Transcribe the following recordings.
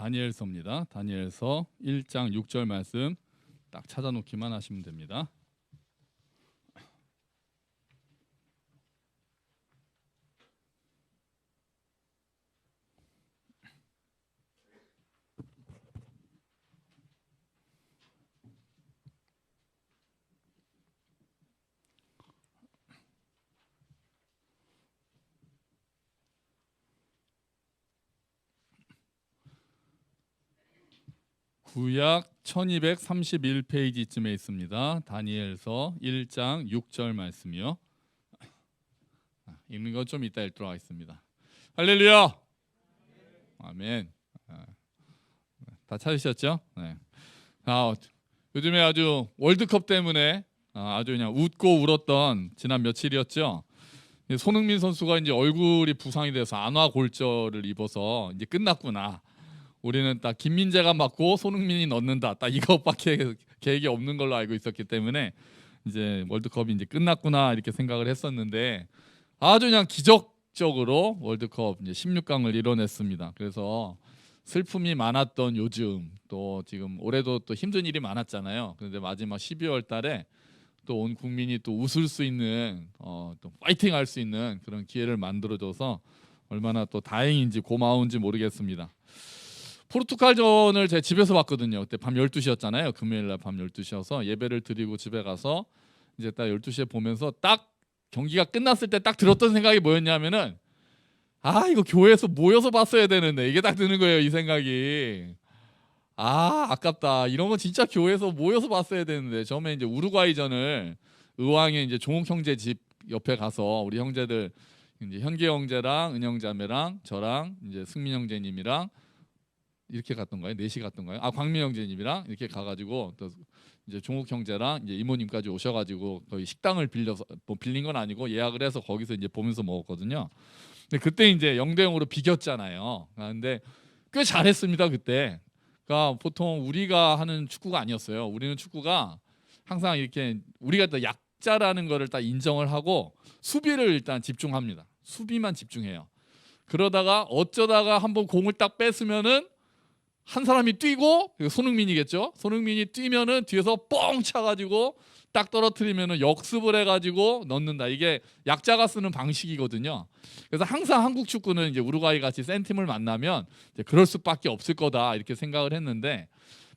다니엘서입니다. 다니엘서 1장 6절 말씀 딱 찾아놓기만 하시면 됩니다. 구약 1231페이지쯤에 있습니다. 다니엘서 1장 6절 말씀이요. 읽는 건 좀 이따 읽도록 하겠습니다. 할렐루야. 아멘. 다 찾으셨죠? 네. 요즘에 아주 월드컵 때문에 아주 그냥 웃고 울었던 지난 며칠이었죠. 손흥민 선수가 이제 얼굴이 부상이 돼서 안화골절을 입어서 이제 끝났구나. 우리는 딱 김민재가 맞고 손흥민이 넣는다. 딱 이것밖에 계획이 없는 걸로 알고 있었기 때문에 이제 월드컵이 이제 끝났구나 이렇게 생각을 했었는데 아주 그냥 기적적으로 월드컵 이제 16강을 이뤄냈습니다. 그래서 슬픔이 많았던 요즘 또 지금 올해도 또 힘든 일이 많았잖아요. 그런데 마지막 12월 달에 또 온 국민이 또 웃을 수 있는 또 파이팅 할 수 있는 그런 기회를 만들어줘서 얼마나 또 다행인지 고마운지 모르겠습니다. 포르투갈전을 제 집에서 봤거든요. 그때 밤 12시였잖아요. 금요일날 밤 12시여서 예배를 드리고 집에 가서 이제 딱 12시에 보면서 딱 경기가 끝났을 때 딱 들었던 생각이 뭐였냐면은 이거 교회에서 모여서 봤어야 되는데 이게 딱 드는 거예요. 이 생각이. 아깝다. 이런 거 진짜 교회에서 모여서 봤어야 되는데 처음에 이제 우루과이전을 의왕에 이제 종욱 형제 집 옆에 가서 우리 형제들 이제 현계 형제랑 은영자매랑 저랑 이제 승민 형제님이랑 이렇게 갔던가요? 넷이 갔던가요? 광민 형제님이랑 이렇게 가가지고 또 이제 종욱 형제랑 이제 이모님까지 오셔가지고 거의 식당을 빌려서 뭐 빌린 건 아니고 예약을 해서 거기서 이제 보면서 먹었거든요. 근데 그때 이제 0대0으로 비겼잖아요. 근데 꽤 잘했습니다 그때. 그러니까 보통 우리가 하는 축구가 아니었어요. 우리는 축구가 항상 이렇게 우리가 또 약자라는 거를 딱 인정을 하고 수비를 일단 집중합니다. 수비만 집중해요. 그러다가 어쩌다가 한번 공을 딱 뺐으면은 한 사람이 뛰고 손흥민이겠죠. 손흥민이 뛰면은 뒤에서 뻥 차가지고 딱 떨어뜨리면은 역습을 해가지고 넣는다. 이게 약자가 쓰는 방식이거든요. 그래서 항상 한국 축구는 이제 우루과이 같이 센 팀을 만나면 이제 그럴 수밖에 없을 거다 이렇게 생각을 했는데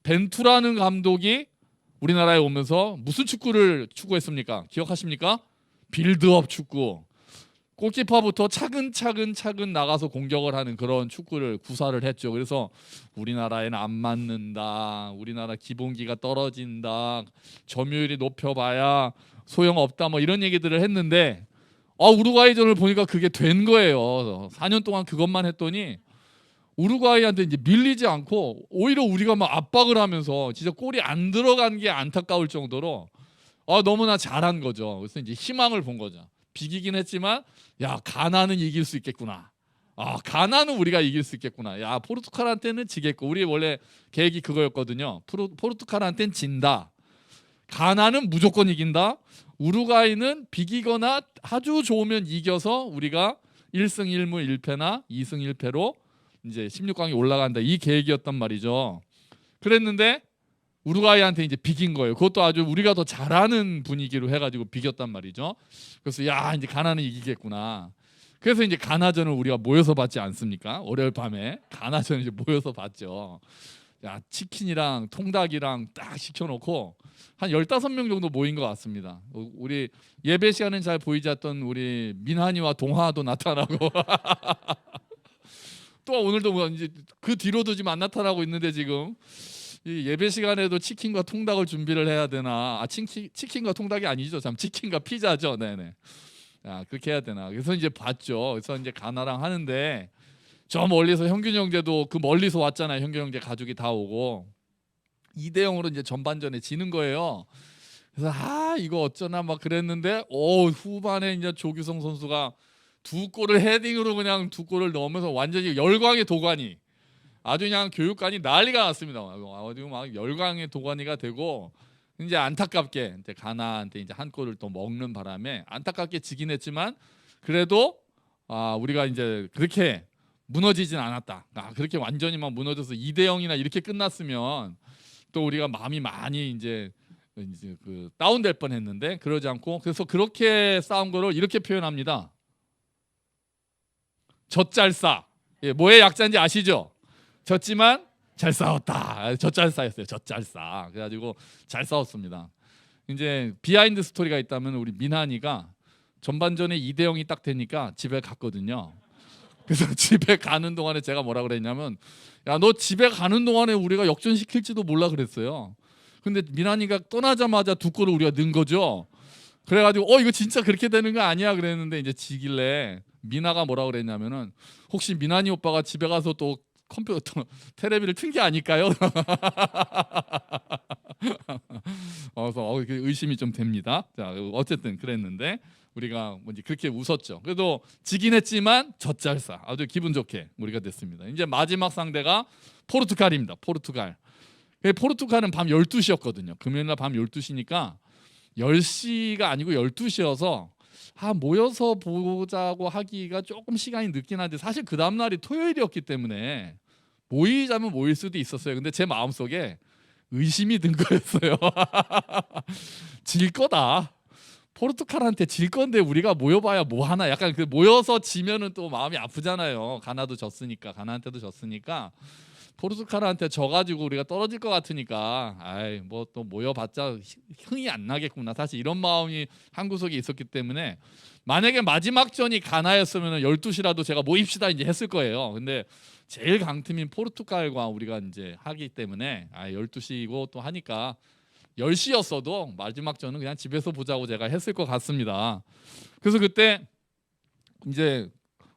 벤투라는 감독이 우리나라에 오면서 무슨 축구를 추구했습니까? 기억하십니까? 빌드업 축구. 골키퍼부터 차근차근 나가서 공격을 하는 그런 축구를 구사를 했죠. 그래서 우리나라에는 안 맞는다. 우리나라 기본기가 떨어진다. 점유율이 높여봐야 소용없다. 뭐 이런 얘기들을 했는데 우루과이전을 보니까 그게 된 거예요. 4년 동안 그것만 했더니 우루과이한테 이제 밀리지 않고 오히려 우리가 막 압박을 하면서 진짜 골이 안 들어간 게 안타까울 정도로 너무나 잘한 거죠. 그래서 이제 희망을 본 거죠. 비기긴 했지만 가나는 이길 수 있겠구나. 가나는 우리가 이길 수 있겠구나. 포르투갈한테는 지겠고 우리 원래 계획이 그거였거든요. 포르투갈한테는 진다. 가나는 무조건 이긴다. 우루과이는 비기거나 아주 좋으면 이겨서 우리가 1승 1무 1패나 2승 1패로 이제 16강에 올라간다. 이 계획이었단 말이죠. 그랬는데 우루과이한테 이제 비긴 거예요. 그것도 아주 우리가 더 잘하는 분위기로 해가지고 비겼단 말이죠. 그래서 이제 가나는 이기겠구나. 그래서 이제 가나전을 우리가 모여서 봤지 않습니까? 월요일 밤에 가나전을 이제 모여서 봤죠. 치킨이랑 통닭이랑 딱 시켜놓고 한 15명 정도 모인 것 같습니다. 우리 예배 시간은 잘 보이지 않던 우리 민한이와 동하도 나타나고 또 오늘도 이제 그 뒤로도 지금 안 나타나고 있는데 지금 이 예배 시간에도 치킨과 통닭을 준비를 해야 되나? 치킨과 통닭이 아니죠. 참 치킨과 피자죠. 네네. 그렇게 해야 되나? 그래서 이제 봤죠. 그래서 이제 가나랑 하는데 저 멀리서 현균 형제도 그 멀리서 왔잖아요. 현균 형제 가족이 다 오고 2대0으로 이제 전반전에 지는 거예요. 그래서 이거 어쩌나 막 그랬는데 후반에 이제 조규성 선수가 두 골을 헤딩으로 그냥 두 골을 넣으면서 완전히 열광의 도가니. 아주 그냥 교육관이 난리가 났습니다. 아주 막 열광의 도가니가 되고 이제 안타깝게 이제 가나한테 이제 한 골을 또 먹는 바람에 안타깝게 지긴 했지만 그래도 우리가 이제 그렇게 무너지진 않았다. 그렇게 완전히 막 무너져서 2대0이나 이렇게 끝났으면 또 우리가 마음이 많이 이제 그 다운될 뻔했는데 그러지 않고, 그래서 그렇게 싸운 거를 이렇게 표현합니다. 젖잘싸. 예, 뭐의 약자인지 아시죠? 졌지만 잘 싸웠다. 젖잘싸였어요. 젖잘싸. 그래가지고 잘 싸웠습니다. 이제 비하인드 스토리가 있다면 우리 민한이가 전반전에 2대0이 딱 되니까 집에 갔거든요. 그래서 집에 가는 동안에 제가 뭐라 그랬냐면, 야, 너 집에 가는 동안에 우리가 역전시킬지도 몰라 그랬어요. 근데 민한이가 떠나자마자 2골을 우리가 넣은 거죠. 그래가지고 이거 진짜 그렇게 되는 거 아니야 그랬는데, 이제 지길래 미나가 뭐라 그랬냐면은, 혹시 민한이 오빠가 집에 가서 또 컴퓨터 테레비를 튼 게 아닐까요? 그래서 의심이 좀 됩니다. 자, 어쨌든 그랬는데 우리가 뭔지 그렇게 웃었죠. 그래도 지긴 했지만 젖잘싸 아주 기분 좋게 우리가 됐습니다. 이제 마지막 상대가 포르투갈입니다. 포르투갈. 포르투갈은 밤 12시였거든요. 금요일날 밤 12시니까 10시가 아니고 12시여서 모여서 보자고 하기가 조금 시간이 늦긴 한데, 사실 그 다음날이 토요일이었기 때문에 모이자면 모일 수도 있었어요. 근데 제 마음속에 의심이 든 거였어요. 질 거다. 포르투갈한테 질 건데 우리가 모여봐야 뭐 하나. 약간 그 모여서 지면은 또 마음이 아프잖아요. 가나도 졌으니까, 가나한테도 졌으니까 포르투갈한테 져가지고 우리가 떨어질 것 같으니까, 뭐 또 모여봤자 흥이 안 나겠구나. 사실 이런 마음이 한 구석에 있었기 때문에, 만약에 마지막 전이 가나였으면 12시라도 제가 모입시다 이제 했을 거예요. 근데 제일 강팀인 포르투갈과 우리가 이제 하기 때문에 12시고 또 하니까 10시였어도 마지막 전은 그냥 집에서 보자고 제가 했을 것 같습니다. 그래서 그때 이제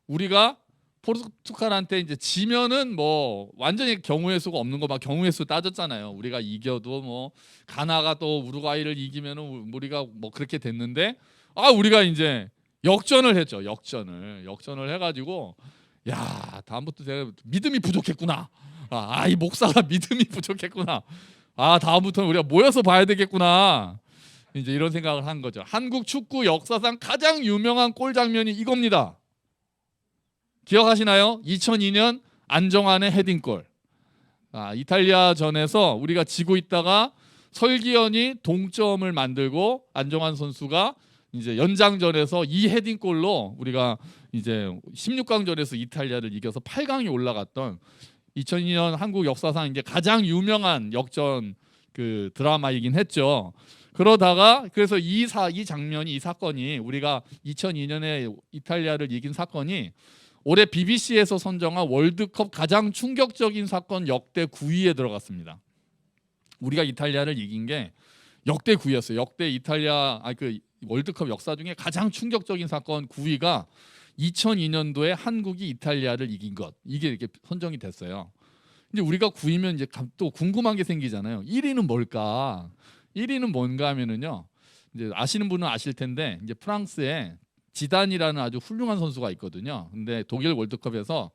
우리가 포르투갈한테 이제 지면은 뭐 완전히 경우의 수가 없는 거 막 경우의 수 따졌잖아요. 우리가 이겨도 뭐 가나가 또 우루과이를 이기면은 우리가 뭐 그렇게 됐는데, 우리가 이제 역전을 했죠. 역전을 해가지고, 야, 다음부터 제가 믿음이 부족했구나. 이 목사가 믿음이 부족했구나. 다음부터는 우리가 모여서 봐야 되겠구나. 이제 이런 생각을 한 거죠. 한국 축구 역사상 가장 유명한 골 장면이 이겁니다. 기억하시나요? 2002년 안정환의 헤딩골. 이탈리아전에서 우리가 지고 있다가 설기현이 동점을 만들고 안정환 선수가 이제 연장전에서 이 헤딩골로 우리가 이제 16강전에서 이탈리아를 이겨서 8강이 올라갔던 2002년 한국 역사상 이제 가장 유명한 역전 그 드라마이긴 했죠. 그러다가 그래서 이 장면이, 이 사건이, 우리가 2002년에 이탈리아를 이긴 사건이 올해 BBC에서 선정한 월드컵 가장 충격적인 사건 역대 9위에 들어갔습니다. 우리가 이탈리아를 이긴 게 역대 9위였어요. 역대 이탈리아 그 월드컵 역사 중에 가장 충격적인 사건 9위가 2002년도에 한국이 이탈리아를 이긴 것, 이게 이렇게 선정이 됐어요. 이제 우리가 9위면 이제 또 궁금한 게 생기잖아요. 1위는 뭘까? 1위는 뭔가 하면은요, 이제 아시는 분은 아실 텐데, 이제 프랑스에 지단이라는 아주 훌륭한 선수가 있거든요. 근데 독일 월드컵에서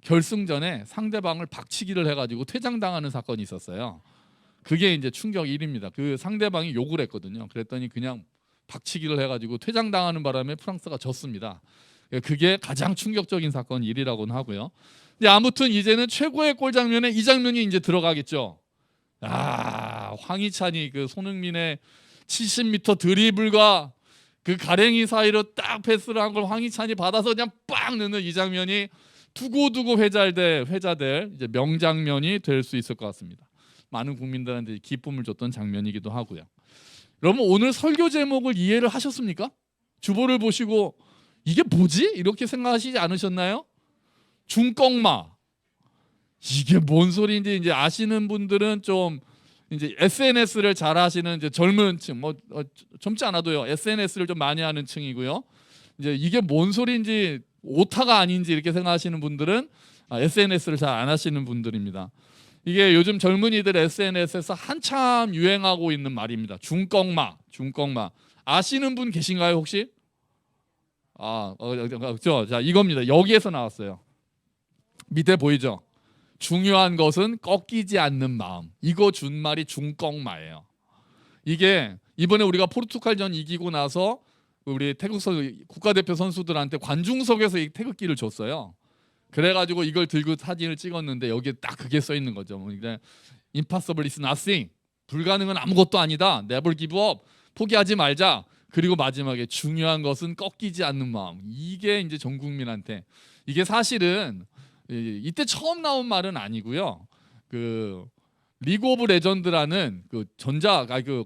결승전에 상대방을 박치기를 해가지고 퇴장당하는 사건이 있었어요. 그게 이제 충격 1위입니다. 그 상대방이 욕을 했거든요. 그랬더니 그냥 박치기를 해가지고 퇴장당하는 바람에 프랑스가 졌습니다. 그게 가장 충격적인 사건 1위라고는 하고요. 근데 아무튼 이제는 최고의 골 장면에 이 장면이 이제 들어가겠죠. 황희찬이 그 손흥민의 70m 드리블과 그 가랭이 사이로 딱 패스를 한 걸 황희찬이 받아서 그냥 빵 넣는 이 장면이 두고두고 회자될 이제 명장면이 될 수 있을 것 같습니다. 많은 국민들한테 기쁨을 줬던 장면이기도 하고요. 여러분, 오늘 설교 제목을 이해를 하셨습니까? 주보를 보시고 이게 뭐지? 이렇게 생각하시지 않으셨나요? 중꺽마. 이게 뭔 소리인지 이제 아시는 분들은 좀 이제 SNS를 잘 하시는 이제 젊은 층, 젊지 않아도요, SNS를 좀 많이 하는 층이고요. 이제 이게 뭔 소리인지, 오타가 아닌지 이렇게 생각하시는 분들은 SNS를 잘 안 하시는 분들입니다. 이게 요즘 젊은이들 SNS에서 한참 유행하고 있는 말입니다. 중꺽마. 아시는 분 계신가요 혹시? 자, 이겁니다. 여기에서 나왔어요. 밑에 보이죠? 중요한 것은 꺾이지 않는 마음. 이거 준 말이 중꺽마예요. 이게 이번에 우리가 포르투갈전 이기고 나서 우리 태국 국가대표 선수들한테 관중석에서 이 태극기를 줬어요. 그래가지고 이걸 들고 사진을 찍었는데 여기에 딱 그게 써 있는 거죠. 그러니까 impossible is nothing. 불가능은 아무것도 아니다. never give up. 포기하지 말자. 그리고 마지막에 중요한 것은 꺾이지 않는 마음. 이게 이제 전 국민한테, 이게 사실은 이때 처음 나온 말은 아니고요. 그 리그 오브 레전드라는 그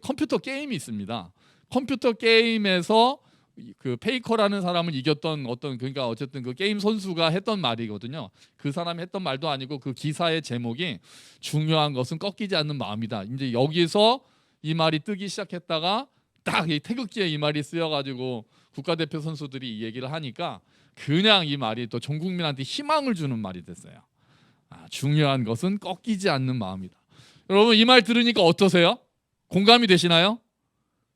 컴퓨터 게임이 있습니다. 컴퓨터 게임에서 그 페이커라는 사람을 이겼던 그러니까 어쨌든 그 게임 선수가 했던 말이거든요. 그 사람이 했던 말도 아니고 그 기사의 제목이 중요한 것은 꺾이지 않는 마음이다. 이제 여기서 이 말이 뜨기 시작했다가 딱 이 태극기에 이 말이 쓰여가지고 국가대표 선수들이 이 얘기를 하니까 그냥 이 말이 또 전 국민한테 희망을 주는 말이 됐어요. 중요한 것은 꺾이지 않는 마음이다. 여러분 이 말 들으니까 어떠세요? 공감이 되시나요?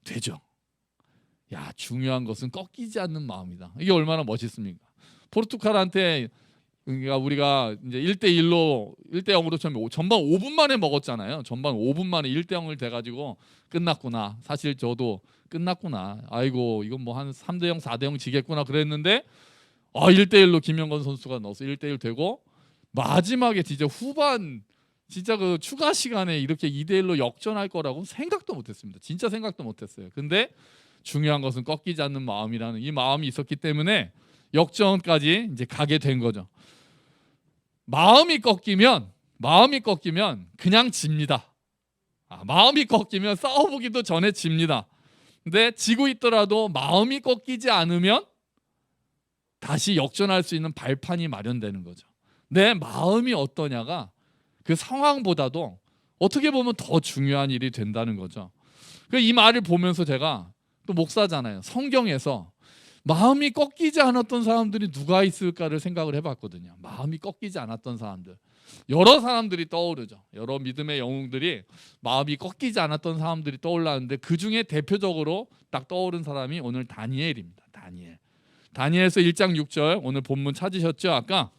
되죠. 야, 중요한 것은 꺾이지 않는 마음이다. 이게 얼마나 멋있습니까? 포르투갈한테 그러니까 우리가 이제 1대0으로 처음에 전반 5분 만에 먹었잖아요. 전반 5분 만에 1대0을 돼가지고 끝났구나. 사실 저도 끝났구나. 아이고 이건 뭐 한 3대0, 4대0 지겠구나 그랬는데 1대1로 김영건 선수가 넣어서 1대1 되고 마지막에 진짜 후반 진짜 그 추가 시간에 이렇게 2대1로 역전할 거라고 생각도 못했습니다. 진짜 생각도 못했어요. 근데 중요한 것은 꺾이지 않는 마음이라는 이 마음이 있었기 때문에 역전까지 이제 가게 된 거죠. 마음이 꺾이면 그냥 집니다. 마음이 꺾이면 싸워보기도 전에 집니다. 근데 지고 있더라도 마음이 꺾이지 않으면 다시 역전할 수 있는 발판이 마련되는 거죠. 내 마음이 어떠냐가 그 상황보다도 어떻게 보면 더 중요한 일이 된다는 거죠. 이 말을 보면서 제가 또 목사잖아요. 성경에서 마음이 꺾이지 않았던 사람들이 누가 있을까를 생각을 해봤거든요. 마음이 꺾이지 않았던 사람들, 여러 사람들이 떠오르죠. 여러 믿음의 영웅들이 마음이 꺾이지 않았던 사람들이 떠올랐는데 그 중에 대표적으로 딱 떠오른 사람이 오늘 다니엘입니다. 다니엘서 1장 6절 오늘 본문 찾으셨죠? 아까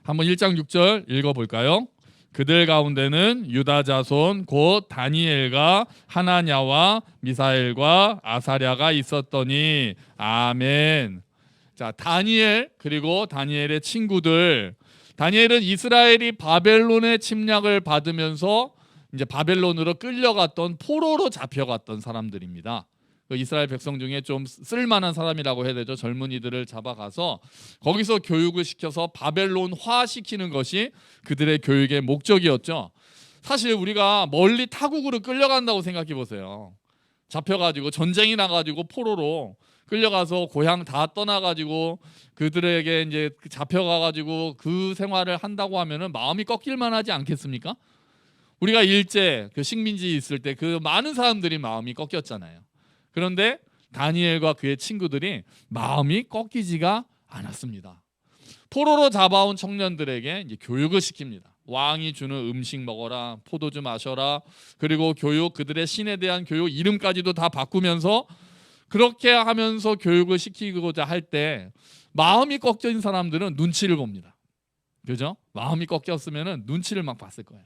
한번 1장 6절 읽어볼까요? 그들 가운데는 유다 자손 곧 다니엘과 하나냐와 미사엘과 아사랴가 있었더니 아멘. 자, 다니엘 그리고 다니엘의 친구들. 다니엘은 이스라엘이 바벨론의 침략을 받으면서 이제 바벨론으로 끌려갔던 포로로 잡혀갔던 사람들입니다. 이스라엘 백성 중에 좀 쓸만한 사람이라고 해야 되죠. 젊은이들을 잡아가서 거기서 교육을 시켜서 바벨론화 시키는 것이 그들의 교육의 목적이었죠. 사실 우리가 멀리 타국으로 끌려간다고 생각해 보세요. 잡혀가지고 전쟁이 나가지고 포로로 끌려가서 고향 다 떠나가지고 그들에게 이제 잡혀가가지고 그 생활을 한다고 하면은 마음이 꺾일 만하지 않겠습니까? 우리가 일제 그 식민지 있을 때 그 많은 사람들이 마음이 꺾였잖아요. 그런데 다니엘과 그의 친구들이 마음이 꺾이지가 않았습니다. 포로로 잡아온 청년들에게 이제 교육을 시킵니다. 왕이 주는 음식 먹어라, 포도주 마셔라, 그리고 교육, 그들의 신에 대한 교육 이름까지도 다 바꾸면서 그렇게 하면서 교육을 시키고자 할 때 마음이 꺾인 사람들은 눈치를 봅니다. 그죠? 마음이 꺾였으면 눈치를 막 봤을 거예요.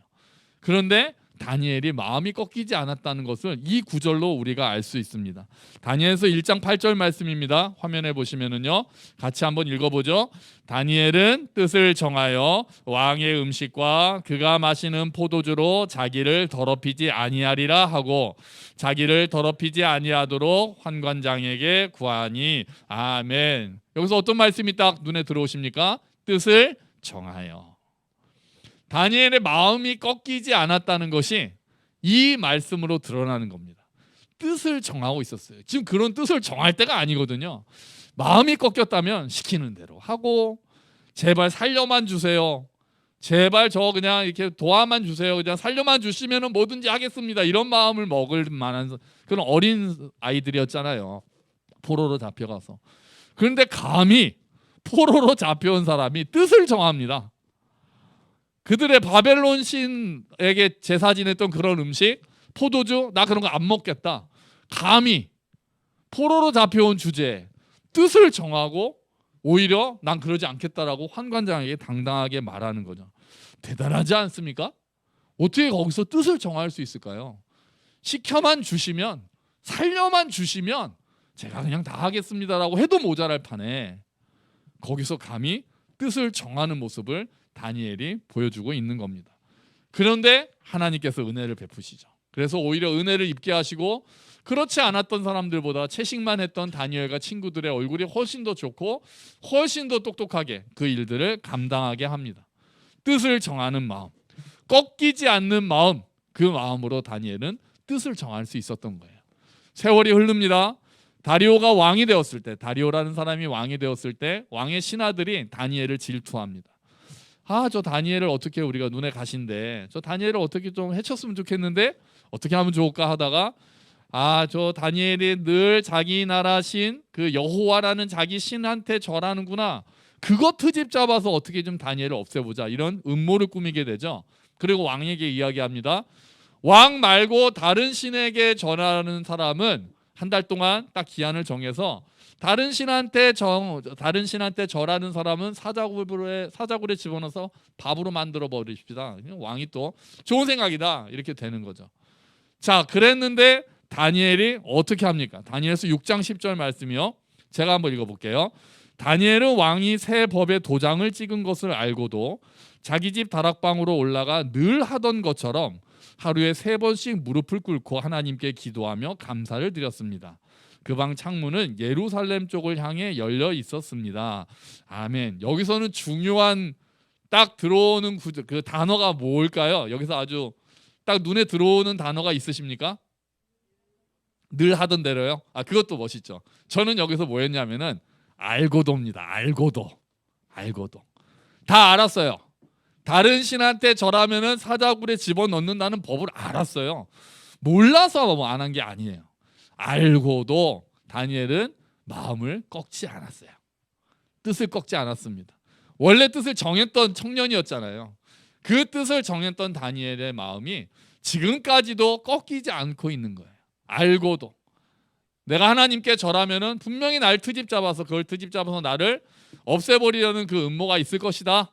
그런데 다니엘이 마음이 꺾이지 않았다는 것을 이 구절로 우리가 알 수 있습니다. 다니엘서 1장 8절 말씀입니다. 화면에 보시면은요. 같이 한번 읽어보죠. 다니엘은 뜻을 정하여 왕의 음식과 그가 마시는 포도주로 자기를 더럽히지 아니하리라 하고 자기를 더럽히지 아니하도록 환관장에게 구하니 아멘. 여기서 어떤 말씀이 딱 눈에 들어오십니까? 뜻을 정하여. 다니엘의 마음이 꺾이지 않았다는 것이 이 말씀으로 드러나는 겁니다. 뜻을 정하고 있었어요. 지금 그런 뜻을 정할 때가 아니거든요. 마음이 꺾였다면 시키는 대로 하고 제발 살려만 주세요. 제발 저 그냥 이렇게 도와만 주세요. 그냥 살려만 주시면 뭐든지 하겠습니다. 이런 마음을 먹을 만한 그런 어린 아이들이었잖아요. 포로로 잡혀가서. 그런데 감히 포로로 잡혀온 사람이 뜻을 정합니다. 그들의 바벨론 신에게 제사 지냈던 그런 음식, 포도주, 나 그런 거 안 먹겠다. 감히 포로로 잡혀온 주제에 뜻을 정하고 오히려 난 그러지 않겠다라고 환관장에게 당당하게 말하는 거죠. 대단하지 않습니까? 어떻게 거기서 뜻을 정할 수 있을까요? 시켜만 주시면, 살려만 주시면 제가 그냥 다 하겠습니다라고 해도 모자랄 판에 거기서 감히 뜻을 정하는 모습을 다니엘이 보여주고 있는 겁니다. 그런데 하나님께서 은혜를 베푸시죠. 그래서 오히려 은혜를 입게 하시고 그렇지 않았던 사람들보다 채식만 했던 다니엘과 친구들의 얼굴이 훨씬 더 좋고 훨씬 더 똑똑하게 그 일들을 감당하게 합니다. 뜻을 정하는 마음, 꺾이지 않는 마음, 그 마음으로 다니엘은 뜻을 정할 수 있었던 거예요. 세월이 흐릅니다. 다리오가 왕이 되었을 때, 다리오라는 사람이 왕이 되었을 때 왕의 신하들이 다니엘을 질투합니다. 저 다니엘을 어떻게 우리가 눈에 가신데 저 다니엘을 어떻게 좀 해쳤으면 좋겠는데 어떻게 하면 좋을까 하다가 저 다니엘이 늘 자기 나라 신 그 여호와라는 자기 신한테 절하는구나. 그거 트집 잡아서 어떻게 좀 다니엘을 없애보자. 이런 음모를 꾸미게 되죠. 그리고 왕에게 이야기합니다. 왕 말고 다른 신에게 절하는 사람은 한 달 동안 딱 기한을 정해서 다른 신한테 절하는 사람은 사자굴에 집어넣어서 밥으로 만들어 버리십시다. 왕이 또 좋은 생각이다 이렇게 되는 거죠. 자, 그랬는데 다니엘이 어떻게 합니까? 다니엘서 6장 10절 말씀이요. 제가 한번 읽어볼게요. 다니엘은 왕이 새 법의 도장을 찍은 것을 알고도 자기 집 다락방으로 올라가 늘 하던 것처럼 하루에 3번씩 무릎을 꿇고 하나님께 기도하며 감사를 드렸습니다. 그 방 창문은 예루살렘 쪽을 향해 열려 있었습니다. 아멘. 여기서는 중요한 딱 들어오는 그 단어가 뭘까요? 여기서 아주 딱 눈에 들어오는 단어가 있으십니까? 늘 하던 대로요. 그것도 멋있죠. 저는 여기서 뭐였냐면은 알고도입니다. 알고도. 다 알았어요. 다른 신한테 절하면은 사자굴에 집어넣는다는 법을 알았어요. 몰라서 안 한 게 아니에요. 알고도 다니엘은 마음을 꺾지 않았어요. 뜻을 꺾지 않았습니다. 원래 뜻을 정했던 청년이었잖아요. 그 뜻을 정했던 다니엘의 마음이 지금까지도 꺾이지 않고 있는 거예요. 알고도 내가 하나님께 절하면은 분명히 날 트집 잡아서 나를 없애버리려는 그 음모가 있을 것이다.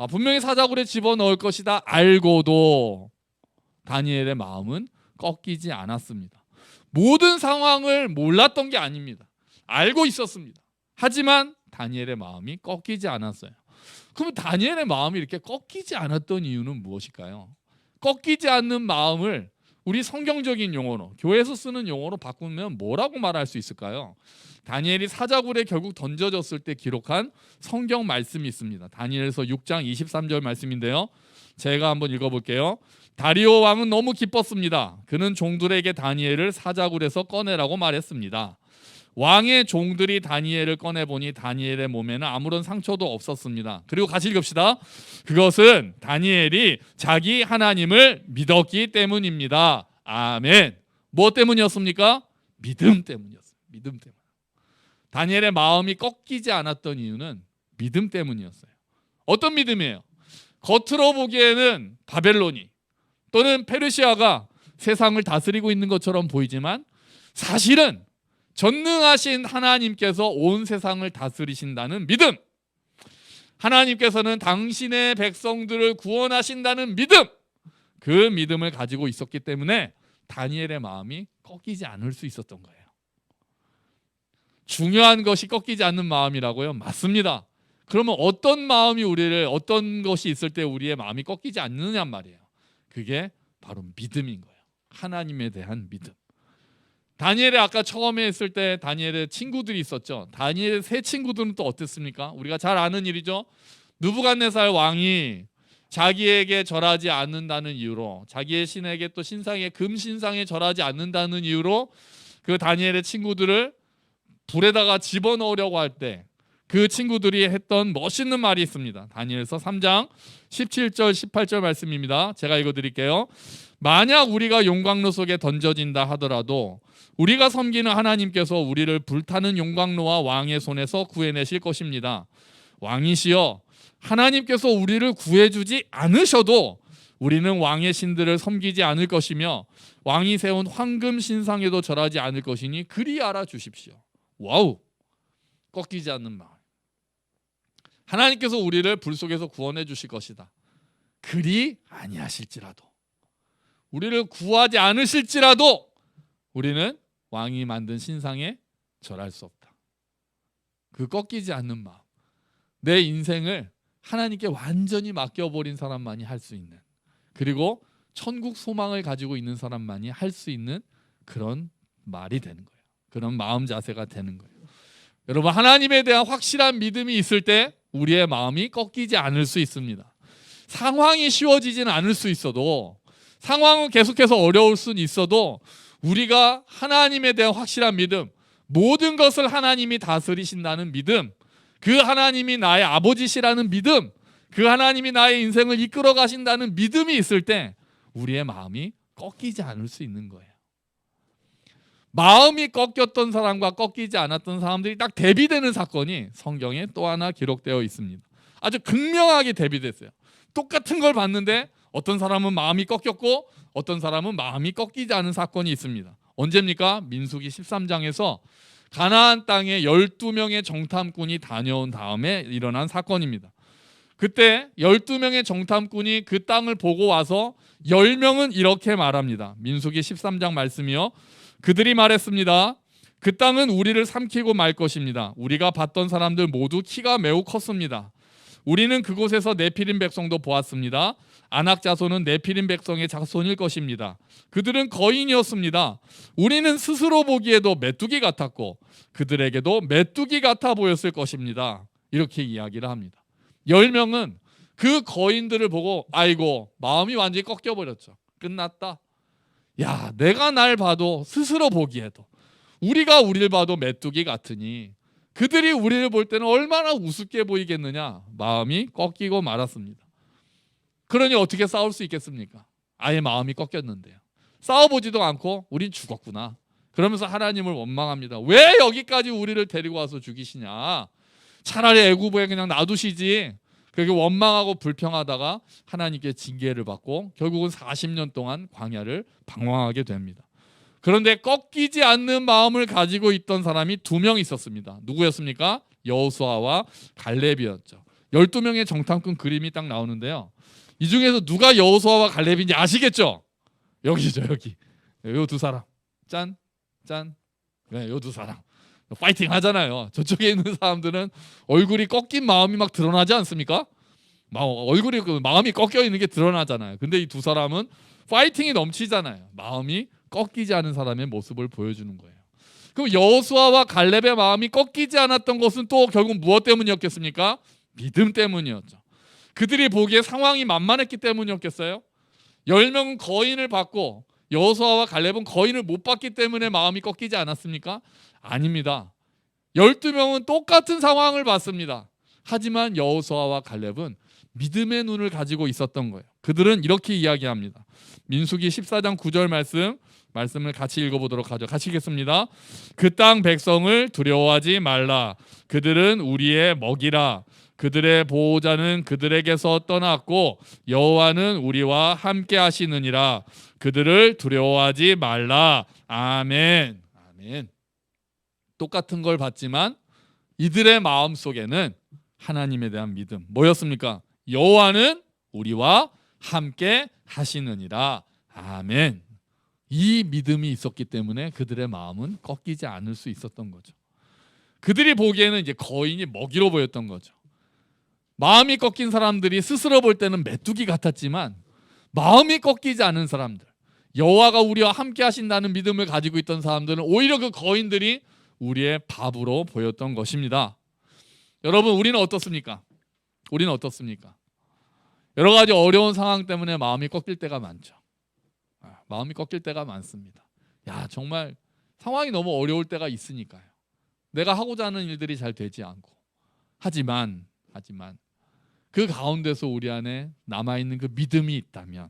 분명히 사자굴에 집어넣을 것이다. 알고도 다니엘의 마음은 꺾이지 않았습니다. 모든 상황을 몰랐던 게 아닙니다. 알고 있었습니다. 하지만 다니엘의 마음이 꺾이지 않았어요. 그럼 다니엘의 마음이 이렇게 꺾이지 않았던 이유는 무엇일까요? 꺾이지 않는 마음을 우리 성경적인 용어로, 교회에서 쓰는 용어로 바꾸면 뭐라고 말할 수 있을까요? 다니엘이 사자굴에 결국 던져졌을 때 기록한 성경 말씀이 있습니다. 다니엘서 6장 23절 말씀인데요. 제가 한번 읽어볼게요. 다리오 왕은 너무 기뻤습니다. 그는 종들에게 다니엘을 사자굴에서 꺼내라고 말했습니다. 왕의 종들이 다니엘을 꺼내보니 다니엘의 몸에는 아무런 상처도 없었습니다. 그리고 같이 읽읍시다. 그것은 다니엘이 자기 하나님을 믿었기 때문입니다. 아멘. 뭐 때문이었습니까? 믿음 때문이었어요. 믿음 때문. 다니엘의 마음이 꺾이지 않았던 이유는 믿음 때문이었어요. 어떤 믿음이에요? 겉으로 보기에는 바벨론이 또는 페르시아가 세상을 다스리고 있는 것처럼 보이지만 사실은 전능하신 하나님께서 온 세상을 다스리신다는 믿음, 하나님께서는 당신의 백성들을 구원하신다는 믿음, 그 믿음을 가지고 있었기 때문에 다니엘의 마음이 꺾이지 않을 수 있었던 거예요. 중요한 것이 꺾이지 않는 마음이라고요? 맞습니다. 그러면 어떤 것이 있을 때 우리의 마음이 꺾이지 않느냐 말이에요. 그게 바로 믿음인 거예요. 하나님에 대한 믿음. 다니엘이 아까 처음에 했을 때 다니엘의 친구들이 있었죠. 다니엘의 세 친구들은 또 어땠습니까? 우리가 잘 아는 일이죠. 느부갓네살 왕이 자기에게 절하지 않는다는 이유로, 자기의 신에게 또 신상에 금신상에 절하지 않는다는 이유로 그 다니엘의 친구들을 불에다가 집어넣으려고 할 때 그 친구들이 했던 멋있는 말이 있습니다. 다니엘서 3장 17절 18절 말씀입니다. 제가 읽어드릴게요. 만약 우리가 용광로 속에 던져진다 하더라도 우리가 섬기는 하나님께서 우리를 불타는 용광로와 왕의 손에서 구해내실 것입니다. 왕이시여, 하나님께서 우리를 구해주지 않으셔도 우리는 왕의 신들을 섬기지 않을 것이며 왕이 세운 황금 신상에도 절하지 않을 것이니 그리 알아주십시오. 와우, 꺾이지 않는 마음. 하나님께서 우리를 불 속에서 구원해 주실 것이다. 그리 아니하실지라도, 우리를 구하지 않으실지라도 우리는 왕이 만든 신상에 절할 수 없다. 그 꺾이지 않는 마음. 내 인생을 하나님께 완전히 맡겨버린 사람만이 할 수 있는, 그리고 천국 소망을 가지고 있는 사람만이 할 수 있는 그런 말이 되는 거예요. 그런 마음 자세가 되는 거예요. 여러분, 하나님에 대한 확실한 믿음이 있을 때 우리의 마음이 꺾이지 않을 수 있습니다. 상황이 쉬워지지는 않을 수 있어도, 상황은 계속해서 어려울 수는 있어도 우리가 하나님에 대한 확실한 믿음, 모든 것을 하나님이 다스리신다는 믿음, 그 하나님이 나의 아버지시라는 믿음, 그 하나님이 나의 인생을 이끌어 가신다는 믿음이 있을 때 우리의 마음이 꺾이지 않을 수 있는 거예요. 마음이 꺾였던 사람과 꺾이지 않았던 사람들이 딱 대비되는 사건이 성경에 또 하나 기록되어 있습니다. 아주 극명하게 대비됐어요. 똑같은 걸 봤는데 어떤 사람은 마음이 꺾였고 어떤 사람은 마음이 꺾이지 않은 사건이 있습니다. 언제입니까? 민수기 13장에서 가나안 땅에 12명의 정탐꾼이 다녀온 다음에 일어난 사건입니다. 그때 12명의 정탐꾼이 그 땅을 보고 와서 10명은 이렇게 말합니다. 민수기 13장 말씀이요. 그들이 말했습니다. 그 땅은 우리를 삼키고 말 것입니다. 우리가 봤던 사람들 모두 키가 매우 컸습니다. 우리는 그곳에서 네피림 백성도 보았습니다. 아낙 자손은 네피림 백성의 자손일 것입니다. 그들은 거인이었습니다. 우리는 스스로 보기에도 메뚜기 같았고 그들에게도 메뚜기 같아 보였을 것입니다. 이렇게 이야기를 합니다. 10명은 그 거인들을 보고 아이고, 마음이 완전히 꺾여버렸죠. 끝났다. 야, 내가 날 봐도 스스로 보기에도, 우리가 우리를 봐도 메뚜기 같으니 그들이 우리를 볼 때는 얼마나 우습게 보이겠느냐. 마음이 꺾이고 말았습니다. 그러니 어떻게 싸울 수 있겠습니까? 아예 마음이 꺾였는데요. 싸워보지도 않고 우린 죽었구나. 그러면서 하나님을 원망합니다. 왜 여기까지 우리를 데리고 와서 죽이시냐. 차라리 애굽에 그냥 놔두시지. 그렇게 원망하고 불평하다가 하나님께 징계를 받고 결국은 40년 동안 광야를 방황하게 됩니다. 그런데 꺾이지 않는 마음을 가지고 있던 사람이 2명 있었습니다. 누구였습니까? 여호수아와 갈렙이었죠. 12명의 정탐꾼 그림이 딱 나오는데요. 이 중에서 누가 여호수아와 갈렙인지 아시겠죠? 여기죠, 여기. 요 두 사람. 짠, 짠. 네, 요 두 사람. 파이팅 하잖아요. 저쪽에 있는 사람들은 얼굴이 꺾인 마음이 막 드러나지 않습니까? 얼굴이 마음이 꺾여 있는 게 드러나잖아요. 근데 이 두 사람은 파이팅이 넘치잖아요. 마음이 꺾이지 않은 사람의 모습을 보여주는 거예요. 그럼 여호수아와 갈렙의 마음이 꺾이지 않았던 것은 또 결국 무엇 때문이었겠습니까? 믿음 때문이었죠. 그들이 보기에 상황이 만만했기 때문이었겠어요? 10명은 거인을 받고 여호수아와 갈렙은 거인을 못 받기 때문에 마음이 꺾이지 않았습니까? 아닙니다. 12명은 똑같은 상황을 봤습니다. 하지만 여호수아와 갈렙은 믿음의 눈을 가지고 있었던 거예요. 그들은 이렇게 이야기합니다. 민수기 14장 9절 말씀을 같이 읽어보도록 하죠. 같이 읽겠습니다. 그 땅 백성을 두려워하지 말라. 그들은 우리의 먹이라. 그들의 보호자는 그들에게서 떠났고 여호와는 우리와 함께 하시느니라. 그들을 두려워하지 말라. 아멘. 아멘. 똑같은 걸 봤지만 이들의 마음속에는 하나님에 대한 믿음 뭐였습니까? 여호와는 우리와 함께 하시느니라. 아멘. 이 믿음이 있었기 때문에 그들의 마음은 꺾이지 않을 수 있었던 거죠. 그들이 보기에는 이제 거인이 먹이로 보였던 거죠. 마음이 꺾인 사람들이 스스로 볼 때는 메뚜기 같았지만 마음이 꺾이지 않은 사람들, 여호와가 우리와 함께 하신다는 믿음을 가지고 있던 사람들은 오히려 그 거인들이 우리의 밥으로 보였던 것입니다. 여러분, 우리는 어떻습니까? 우리는 어떻습니까? 여러 가지 어려운 상황 때문에 마음이 꺾일 때가 많죠. 마음이 꺾일 때가 많습니다. 야, 정말 상황이 너무 어려울 때가 있으니까요. 내가 하고자 하는 일들이 잘 되지 않고. 하지만 그 가운데서 우리 안에 남아있는 그 믿음이 있다면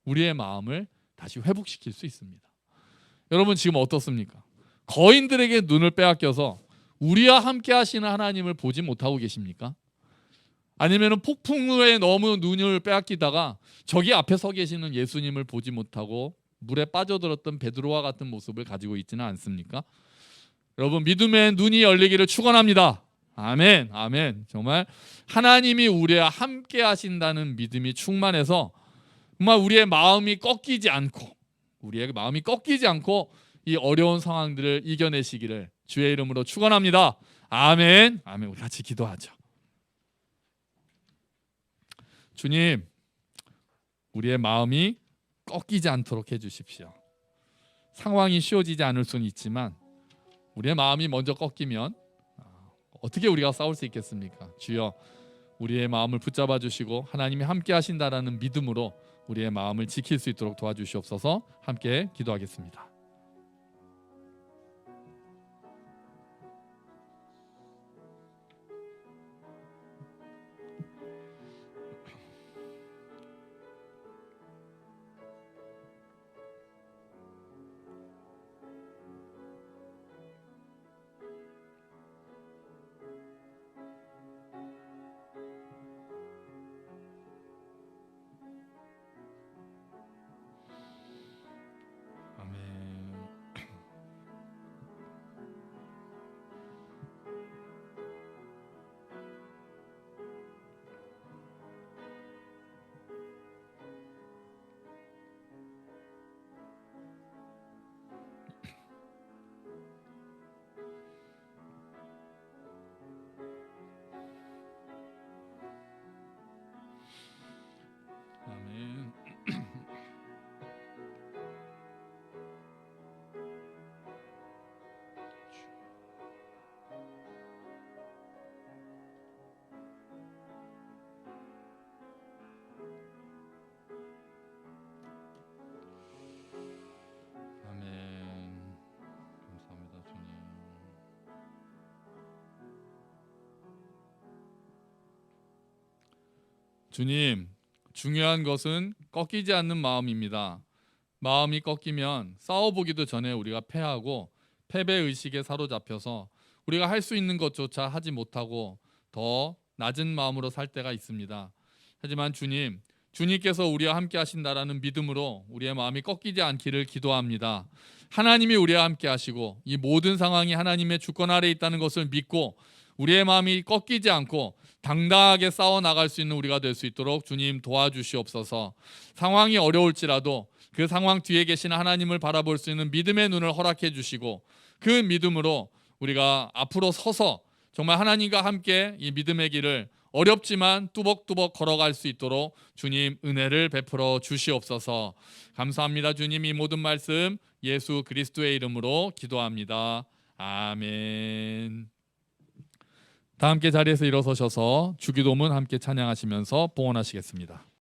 우리의 마음을 다시 회복시킬 수 있습니다. 여러분, 지금 어떻습니까? 거인들에게 눈을 빼앗겨서 우리와 함께 하시는 하나님을 보지 못하고 계십니까? 아니면 폭풍우에 너무 눈을 빼앗기다가 저기 앞에 서 계시는 예수님을 보지 못하고 물에 빠져들었던 베드로와 같은 모습을 가지고 있지는 않습니까? 여러분, 믿음의 눈이 열리기를 축원합니다. 아멘, 아멘. 정말 하나님이 우리와 함께 하신다는 믿음이 충만해서 정말 우리의 마음이 꺾이지 않고 이 어려운 상황들을 이겨내시기를 주의 이름으로 축원합니다. 아멘, 아멘. 우리 같이 기도하죠. 주님, 우리의 마음이 꺾이지 않도록 해주십시오. 상황이 쉬워지지 않을 수는 있지만 우리의 마음이 먼저 꺾이면 어떻게 우리가 싸울 수 있겠습니까? 주여, 우리의 마음을 붙잡아 주시고 하나님이 함께 하신다라는 믿음으로 우리의 마음을 지킬 수 있도록 도와주시옵소서. 함께 기도하겠습니다. 아멘. 아멘. 감사합니다, 주님. 주님, 중요한 것은 꺾이지 않는 마음입니다. 마음이 꺾이면 싸워보기도 전에 우리가 패하고 패배의식에 사로잡혀서 우리가 할 수 있는 것조차 하지 못하고 더 낮은 마음으로 살 때가 있습니다. 하지만 주님께서 우리와 함께 하신다라는 믿음으로 우리의 마음이 꺾이지 않기를 기도합니다. 하나님이 우리와 함께 하시고 이 모든 상황이 하나님의 주권 아래에 있다는 것을 믿고 우리의 마음이 꺾이지 않고 당당하게 싸워 나갈 수 있는 우리가 될 수 있도록 주님 도와주시옵소서. 상황이 어려울지라도 그 상황 뒤에 계신 하나님을 바라볼 수 있는 믿음의 눈을 허락해 주시고 그 믿음으로 우리가 앞으로 서서 정말 하나님과 함께 이 믿음의 길을 어렵지만 뚜벅뚜벅 걸어갈 수 있도록 주님 은혜를 베풀어 주시옵소서. 감사합니다. 주님, 이 모든 말씀 예수 그리스도의 이름으로 기도합니다. 아멘. 다 함께 자리에서 일어서셔서 주기도문 함께 찬양하시면서 봉헌하시겠습니다.